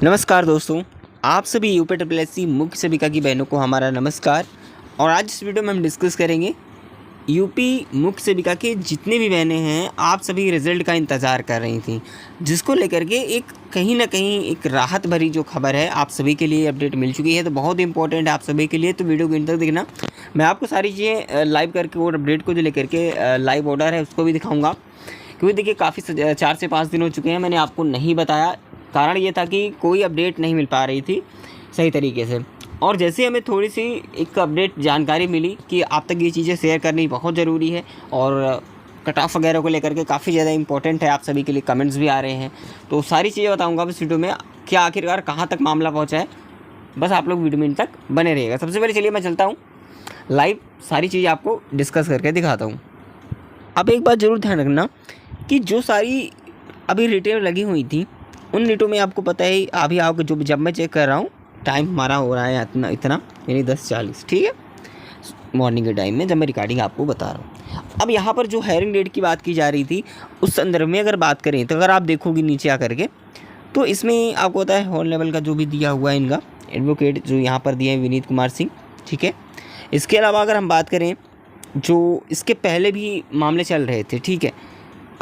नमस्कार दोस्तों, आप सभी यूपी SSC मुख्य सेविका की बहनों को हमारा नमस्कार। और आज इस वीडियो में हम डिस्कस करेंगे यूपी मुख्य सेविका के जितने भी बहनें हैं, आप सभी रिज़ल्ट का इंतज़ार कर रही थी, जिसको लेकर के एक कहीं ना कहीं एक राहत भरी जो खबर है आप सभी के लिए अपडेट मिल चुकी है। तो बहुत इंपॉर्टेंट है आप सभी के लिए, तो वीडियो को इन तक देखना। मैं आपको सारी चीज़ें लाइव करके और अपडेट को जो लेकर के लाइव ऑर्डर है उसको भी दिखाऊँगा, क्योंकि देखिए काफ़ी 4 से 5 दिन हो चुके हैं मैंने आपको नहीं बताया। कारण ये था कि कोई अपडेट नहीं मिल पा रही थी सही तरीके से, और जैसे हमें थोड़ी सी एक अपडेट जानकारी मिली कि आप तक ये चीज़ें शेयर करनी बहुत ज़रूरी है, और कट ऑफ वगैरह को लेकर के काफ़ी ज़्यादा इंपॉर्टेंट है, आप सभी के लिए कमेंट्स भी आ रहे हैं। तो सारी चीज़ें बताऊंगा इस वीडियो में, क्या आखिरकार कहाँ तक मामला पहुँचा है। बस आप लोग वीडियो में इन तक बने रहिएगा। सबसे पहले चलिए मैं चलता हूँ लाइव, सारी चीज़ें आपको डिस्कस करके दिखाता हूँ। अब एक बात ज़रूर ध्यान रखना कि जो सारी अभी रिटेल लगी हुई थी उन नीटों में आपको पता है, अभी आपको जब मैं चेक कर रहा हूँ टाइम हमारा हो रहा है इतना यानी 10:40, ठीक है, मॉर्निंग के टाइम में जब मैं रिकॉर्डिंग आपको बता रहा हूँ। अब यहाँ पर जो हायरिंग डेट की बात की जा रही थी उस संदर्भ में अगर बात करें तो अगर आप देखोगे नीचे आकर के, तो इसमें आपको पता है हॉल लेवल का जो भी दिया हुआ है इनका एडवोकेट जो यहाँ पर दिए हैं विनीत कुमार सिंह, ठीक है। इसके अलावा अगर हम बात करें जो इसके पहले भी मामले चल रहे थे, ठीक है,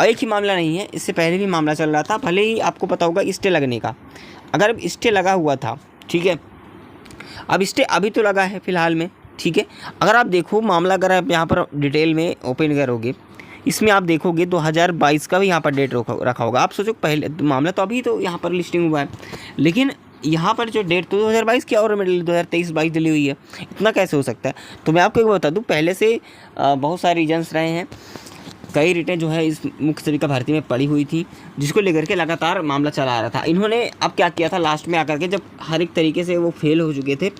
एक ही मामला नहीं है, इससे पहले भी मामला चल रहा था। भले ही आपको पता होगा स्टे लगने का, अगर स्टे लगा हुआ था, ठीक है, अब स्टे अभी तो लगा है फ़िलहाल में, ठीक है। अगर आप देखो मामला, अगर आप यहाँ पर डिटेल में ओपन करोगे, इसमें आप देखोगे 2022 का भी यहाँ पर डेट रखा होगा। आप सोचो पहले मामला तो अभी तो यहाँ पर लिस्टिंग हुआ है, लेकिन यहाँ पर जो डेट तो 2022 की और 2023-22 डली हुई है, इतना कैसे हो सकता है। तो मैं आपको एक बता दूँ, पहले से बहुत सारे रीजन्स रहे हैं, कई रिटें जो है इस मुख्य सेविका भर्ती में पड़ी हुई थी, जिसको लेकर के लगातार मामला चला आ रहा था। इन्होंने अब क्या किया था, लास्ट में आकर के जब हर एक तरीके से वो फेल हो चुके थे,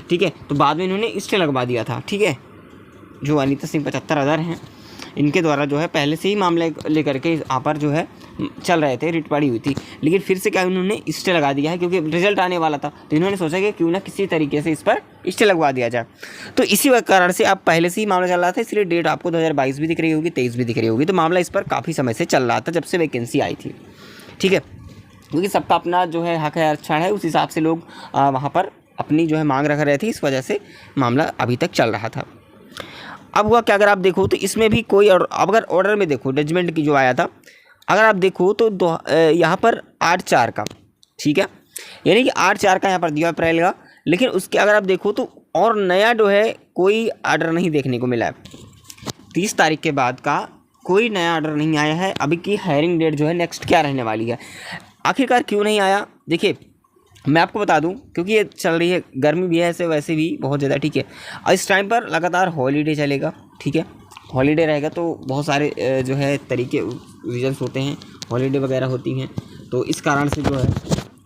ठीक है, तो बाद में इन्होंने स्टे लगवा दिया था, ठीक है। जो अनीता सिंह 75,000 हैं, इनके द्वारा जो है पहले से ही मामले लेकर के यहाँ पर जो है चल रहे थे, रिट पड़ी हुई थी, लेकिन फिर से क्या उन्होंने स्टे लगा दिया है क्योंकि रिजल्ट आने वाला था। तो इन्होंने सोचा कि क्यों ना किसी तरीके से इस पर स्टे लगवा दिया जाए। तो इसी कारण से अब पहले से ही मामला चल रहा था, इसलिए डेट आपको 2022 भी दिख रही होगी, 23 भी दिख रही होगी। तो मामला इस पर काफ़ी समय से चल रहा था जब से वैकेंसी आई थी, ठीक है, क्योंकि सबका अपना जो है हक है, आरक्षण है, उस हिसाब से लोग वहाँ पर अपनी जो है मांग रख रहे थे, इस वजह से मामला अभी तक चल रहा था। अब हुआ क्या, अगर आप देखो तो इसमें भी कोई, और अब अगर ऑर्डर में देखो जजमेंट की जो आया था, अगर आप देखो तो यहाँ पर 8/4 का, ठीक है, यानी कि 8/4 का यहाँ पर दिया अप्रैल का, लेकिन उसके अगर आप देखो तो और नया जो है कोई ऑर्डर नहीं देखने को मिला है। 30 तारीख के बाद का कोई नया ऑर्डर नहीं आया है। अभी की हायरिंग डेट जो है नेक्स्ट क्या रहने वाली है, आखिरकार क्यों नहीं आया, देखिए मैं आपको बता दूं, क्योंकि ये चल रही है, गर्मी भी है ऐसे वैसे भी बहुत ज़्यादा, ठीक है, और इस टाइम पर लगातार हॉलीडे चलेगा, ठीक है, हॉलीडे रहेगा तो बहुत सारे जो है तरीके रीजन्स होते हैं, हॉलीडे वगैरह होती हैं, तो इस कारण से जो है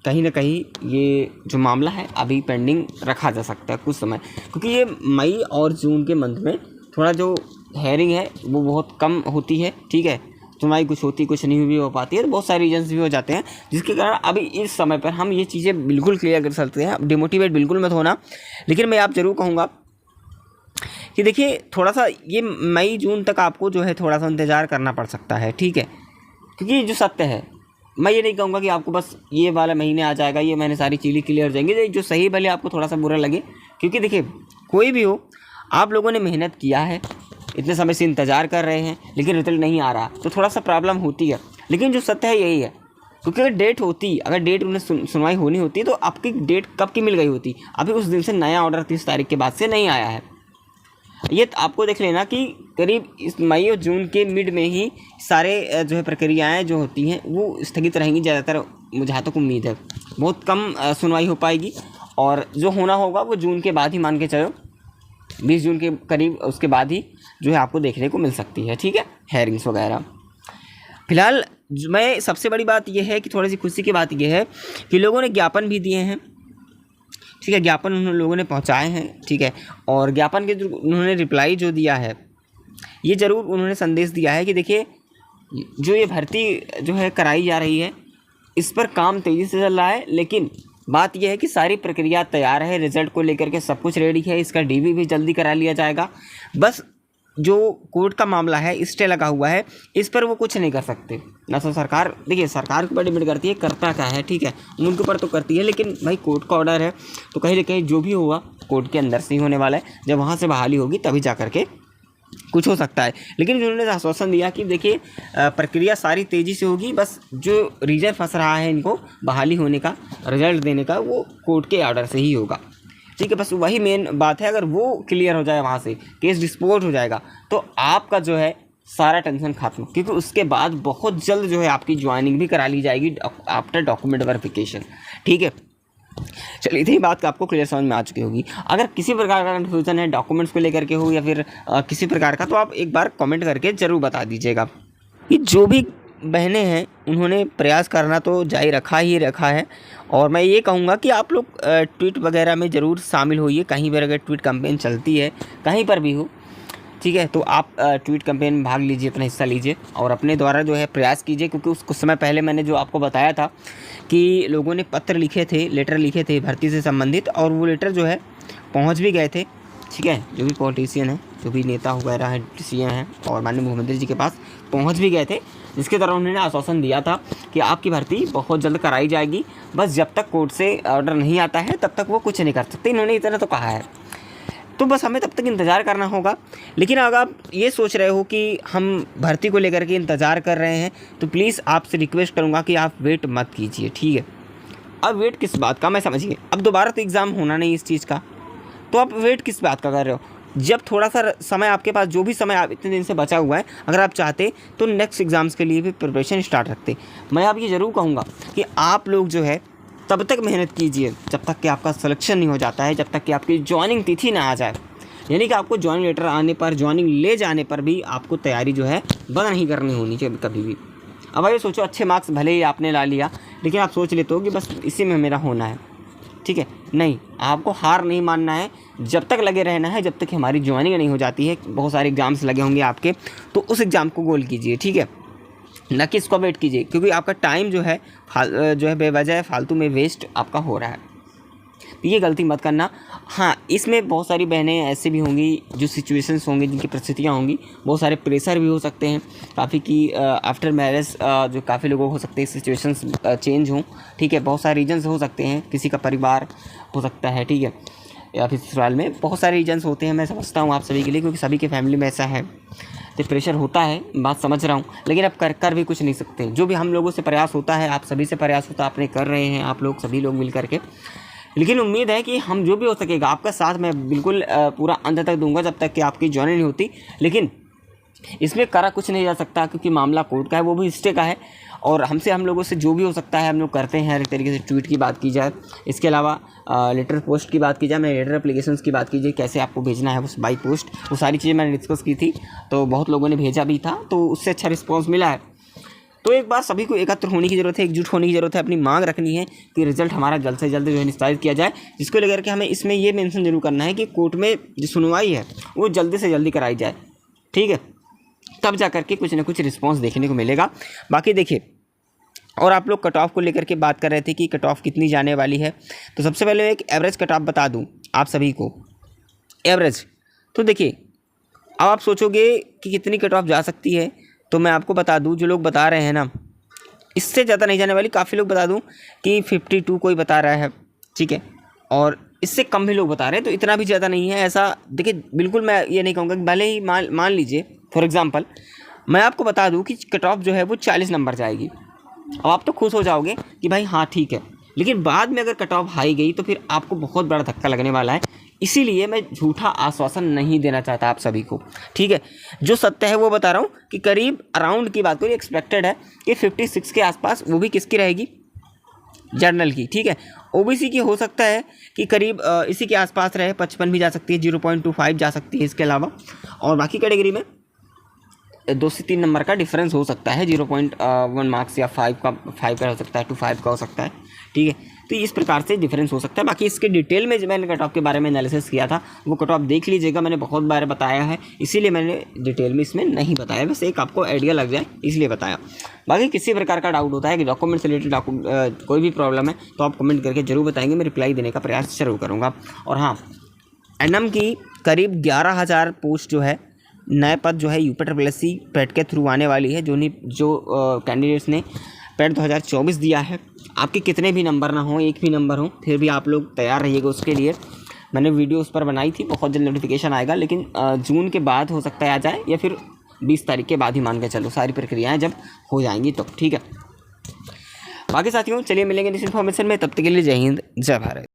कहीं ना कहीं ये जो मामला है अभी पेंडिंग रखा जा सकता है कुछ समय, क्योंकि ये मई और जून के मंथ में थोड़ा जो हेयरिंग है वो बहुत कम होती है, ठीक है, सुनवाई कुछ होती कुछ नहीं भी हो पाती है, तो बहुत सारे रीजन्स भी हो जाते हैं, जिसके कारण अभी इस समय पर हम ये चीज़ें बिल्कुल क्लियर कर सकते हैं। डिमोटिवेट बिल्कुल मत होना, लेकिन मैं आप ज़रूर कहूँगा कि देखिए थोड़ा सा ये मई जून तक आपको जो है थोड़ा सा इंतज़ार करना पड़ सकता है, ठीक है, क्योंकि जो सत्य है, मैं ये नहीं कहूँगा कि आपको बस ये वाला महीने आ जाएगा, ये महीने सारी चीज़ें क्लियर हो जाएंगी, जो सही भले आपको थोड़ा सा बुरा लगे, क्योंकि देखिए कोई भी हो, आप लोगों ने मेहनत किया है, इतने समय से इंतज़ार कर रहे हैं, लेकिन रिजल्ट नहीं आ रहा, तो थोड़ा सा प्रॉब्लम होती है। लेकिन जो सत्य है यही है, क्योंकि अगर डेट होती, अगर डेट उन्हें सुनवाई होनी होती तो आपकी डेट कब की मिल गई होती। अभी उस दिन से नया ऑर्डर 30 तारीख के बाद से नहीं आया है। ये आपको देख लेना कि करीब इस मई और जून के मिड में ही सारे जो है प्रक्रियाएँ जो होती हैं वो स्थगित रहेंगी ज़्यादातर, मुझे जहाँ तक उम्मीद है बहुत कम सुनवाई हो पाएगी, और जो होना होगा वो जून के बाद ही, मान के चलो 20 जून के करीब, उसके बाद ही जो है आपको देखने को मिल सकती है, ठीक है, हेयरिंग्स वगैरह। फिलहाल मैं सबसे बड़ी बात यह है कि थोड़ी सी खुशी की बात यह है कि लोगों ने ज्ञापन भी दिए हैं, ठीक है, ज्ञापन उन लोगों ने पहुंचाए हैं, ठीक है, और ज्ञापन के उन्होंने रिप्लाई जो दिया है, ये ज़रूर उन्होंने संदेश दिया है कि देखिए जो ये भर्ती जो है कराई जा रही है इस पर काम तेज़ी से चल रहा है, लेकिन बात यह है कि सारी प्रक्रिया तैयार है, रिज़ल्ट को लेकर के सब कुछ रेडी है, इसका डीबी भी जल्दी करा लिया जाएगा, बस जो कोर्ट का मामला है, स्टे लगा हुआ है, इस पर वो कुछ नहीं कर सकते ना। तो सरकार, देखिए सरकार के ऊपर डिपेंड करती है करता क्या है, ठीक है, उनके ऊपर तो करती है, लेकिन भाई कोर्ट का ऑर्डर है तो कहीं ना कहीं जो भी होगा कोर्ट के अंदर से ही होने वाला है। जब वहाँ से बहाली होगी तभी जा करके कुछ हो सकता है। लेकिन उन्होंने आश्वासन दिया कि देखिए प्रक्रिया सारी तेज़ी से होगी, बस जो रीजन फंस रहा है इनको बहाली होने का, रिजल्ट देने का, वो कोर्ट के ऑर्डर से ही होगा, ठीक है। बस वही मेन बात है, अगर वो क्लियर हो जाए, वहाँ से केस डिस्पोज हो जाएगा तो आपका जो है सारा टेंशन खत्म, क्योंकि उसके बाद बहुत जल्द जो है आपकी ज्वाइनिंग भी करा ली जाएगी आफ्टर डॉक्यूमेंट वेरिफिकेशन, ठीक है। चलिए इतनी बात का आपको क्लियर समझ में आ चुकी होगी। अगर किसी प्रकार का कन्फ्यूज़न है डॉक्यूमेंट्स को लेकर के हो या फिर किसी प्रकार का, तो आप एक बार कमेंट करके ज़रूर बता दीजिएगा। कि जो भी बहनें हैं उन्होंने प्रयास करना तो जारी रखा है, और मैं ये कहूँगा कि आप लोग ट्वीट वगैरह में ज़रूर शामिल होइए। कहीं पर अगर ट्वीट कैंपेन चलती है, कहीं पर भी हो, ठीक है, तो आप ट्वीट कैंपेन में भाग लीजिए, अपना हिस्सा लीजिए और अपने द्वारा जो है प्रयास कीजिए। क्योंकि उस कुछ समय पहले मैंने जो आपको बताया था कि लोगों ने पत्र लिखे थे, लेटर लिखे थे भर्ती से संबंधित, और वो लेटर जो है पहुंच भी गए थे, ठीक है। जो भी पॉलिटिशियन है, जो भी नेता वगैरह हैं, सीएम हैं, और माननीय मुख्यमंत्री जी के पास पहुँच भी गए थे, जिसके द्वारा उन्होंने आश्वासन दिया था कि आपकी भर्ती बहुत जल्द कराई जाएगी, बस जब तक कोर्ट से ऑर्डर नहीं आता है तब तक वो कुछ नहीं कर सकते, इन्होंने इतना तो कहा है। तो बस हमें तब तक इंतज़ार करना होगा। लेकिन अगर आप ये सोच रहे हो कि हम भर्ती को लेकर के इंतज़ार कर रहे हैं, तो प्लीज़ आपसे रिक्वेस्ट करूँगा कि आप वेट मत कीजिए, ठीक है। अब वेट किस बात का, मैं समझिए, अब दोबारा तो एग्ज़ाम होना नहीं इस चीज़ का, तो आप वेट किस बात का कर रहे हो। जब थोड़ा सा समय आपके पास, जो भी समय आप इतने दिन से बचा हुआ है, अगर आप चाहते तो नेक्स्ट एग्ज़ाम्स के लिए भी प्रिपरेशन स्टार्ट रखते। मैं आप ये ज़रूर कहूँगा कि आप लोग जो है तब तक मेहनत कीजिए जब तक कि आपका सिलेक्शन नहीं हो जाता है, जब तक कि आपकी ज्वाइनिंग तिथि ना आ जाए। यानी कि आपको ज्वाइनिंग लेटर आने पर, ज्वाइनिंग ले जाने पर भी आपको तैयारी जो है बंद नहीं करनी होनी चाहिए कभी भी। अब ये सोचो, अच्छे मार्क्स भले ही आपने ला लिया, लेकिन आप सोच लेते हो कि बस इसी में मेरा होना है, ठीक है। नहीं, आपको हार नहीं मानना है, जब तक लगे रहना है, जब तक कि हमारी ज्वाइनिंग नहीं हो जाती है। बहुत सारे एग्ज़ाम्स लगे होंगे आपके, तो उस एग्ज़ाम को गोल कीजिए, ठीक है, ना कि इसको वेट कीजिए, क्योंकि आपका टाइम जो है बेवजह फालतू में वेस्ट आपका हो रहा है। तो ये गलती मत करना। हाँ, इसमें बहुत सारी बहनें ऐसे भी होंगी, जो सिचुएशंस होंगी, जिनकी परिस्थितियाँ होंगी, बहुत सारे प्रेशर भी हो सकते हैं काफ़ी कि आफ्टर मैरिज जो काफ़ी लोगों को हो सकते हैं सिचुएशंस चेंज हों, ठीक है। बहुत सारे रीजन्स हो सकते हैं, किसी का परिवार हो सकता है, ठीक है, या फिर ससुराल में बहुत सारे रीजन्स होते हैं। मैं समझता हूँ आप सभी के लिए, क्योंकि सभी के फैमिली में ऐसा है, तो प्रेशर होता है, बात समझ रहा हूँ। लेकिन अब कर भी कुछ नहीं सकते। जो भी हम लोगों से प्रयास होता है, आप सभी से प्रयास होता है, अपने कर रहे हैं आप लोग, सभी लोग मिल करके। लेकिन उम्मीद है कि हम जो भी हो सकेगा, आपका साथ मैं बिल्कुल पूरा अंत तक दूंगा, जब तक कि आपकी ज्वाइनिंग नहीं होती। लेकिन इसमें करा कुछ नहीं जा सकता, क्योंकि मामला कोर्ट का है, वो भी स्टे का है, और हम लोगों से जो भी हो सकता है हम लोग करते हैं। हर एक तरीके से ट्वीट की बात की जाए, इसके अलावा लेटर पोस्ट की बात की जाए, मैं लेटर एप्लीकेशंस की बात कीजिए, कैसे आपको भेजना है उस बाई पोस्ट, वो सारी चीज़ें मैंने डिस्कस की थी, तो बहुत लोगों ने भेजा भी था, तो उससे अच्छा रिस्पॉन्स मिला है। तो एक बार सभी को एकत्र होने की ज़रूरत है, एकजुट होने की ज़रूरत है, अपनी मांग रखनी है कि रिजल्ट हमारा जल्द से जल्द जो है निश्चित किया जाए, जिसको लेकर के हमें इसमें ये मेंशन जरूर करना है कि कोर्ट में जो सुनवाई है वो जल्दी से जल्दी कराई जाए, ठीक है। तब जा करके कुछ ना कुछ रिस्पॉन्स देखने को मिलेगा। बाकी देखिए, और आप लोग कट ऑफ को लेकर के बात कर रहे थे कि कट ऑफ कितनी जाने वाली है, तो सबसे पहले एक एवरेज कट ऑफ बता दूँ आप सभी को। एवरेज तो देखिए, अब आप सोचोगे कि कितनी कट ऑफ जा सकती है, तो मैं आपको बता दूं, जो लोग बता रहे हैं ना, इससे ज़्यादा नहीं जाने वाली। काफ़ी लोग बता दूं कि 52 कोई बता रहा है, ठीक है, और इससे कम भी लोग बता रहे हैं, तो इतना भी ज़्यादा नहीं है ऐसा। देखिए, बिल्कुल मैं ये नहीं कहूँगा कि भले ही मान लीजिए फॉर एग्ज़ाम्पल मैं आपको बता दूँ कि कट ऑफ जो है वो 40 नंबर जाएगी। अब आप तो खुश हो जाओगे कि भाई हाँ ठीक है, लेकिन बाद में अगर कट ऑफ हाई गई तो फिर आपको बहुत बड़ा धक्का लगने वाला है। इसीलिए मैं झूठा आश्वासन नहीं देना चाहता आप सभी को, ठीक है। जो सत्य है वो बता रहा हूँ कि करीब अराउंड की बात करिए, एक्सपेक्टेड है कि 56 के आसपास, वो भी किसकी रहेगी, जनरल की, ठीक है। ओबीसी की हो सकता है कि करीब इसी के आसपास रहे, 55 भी जा सकती है, 0.25 जा सकती है इसके अलावा, और बाकी कैटेगरी में 2 से 3 नंबर का डिफरेंस हो सकता है, 0.1 मार्क्स या 5 का हो सकता है, 25 का हो सकता है, ठीक है। तो इस प्रकार से डिफरेंस हो सकता है। बाकी इसके डिटेल में जो मैंने कट ऑफ के बारे में एनालिसिस किया था, वो कट ऑफ देख लीजिएगा, मैंने बहुत बार बताया है, इसीलिए मैंने डिटेल में इसमें नहीं बताया, बस एक आपको आइडिया लग जाए इसलिए बताया। बाकी किसी प्रकार का डाउट होता है कि डॉक्यूमेंट से रिलेटेड कोई भी प्रॉब्लम है, तो आप कमेंट करके जरूर बताएंगे, मैं रिप्लाई देने का प्रयास जरूर करूँगा। और हाँ, एनएम की करीब 11,000 पोस्ट जो है नए पद जो है UPSSC पेट के थ्रू आने वाली है। जो कैंडिडेट्स ने पेट 2024 दिया है, आपके कितने भी नंबर ना हो, एक भी नंबर हो, फिर भी आप लोग तैयार रहिएगा उसके लिए। मैंने वीडियो उस पर बनाई थी, बहुत जल्द नोटिफिकेशन आएगा, लेकिन जून के बाद हो सकता है आ जाए, या फिर 20 तारीख के बाद ही मान के चलो, सारी प्रक्रियाएँ जब हो जाएंगी तो ठीक है। बाकी साथियों चलिए मिलेंगे इस इन्फॉर्मेशन में, तब तक के लिए जय हिंद जय भारत।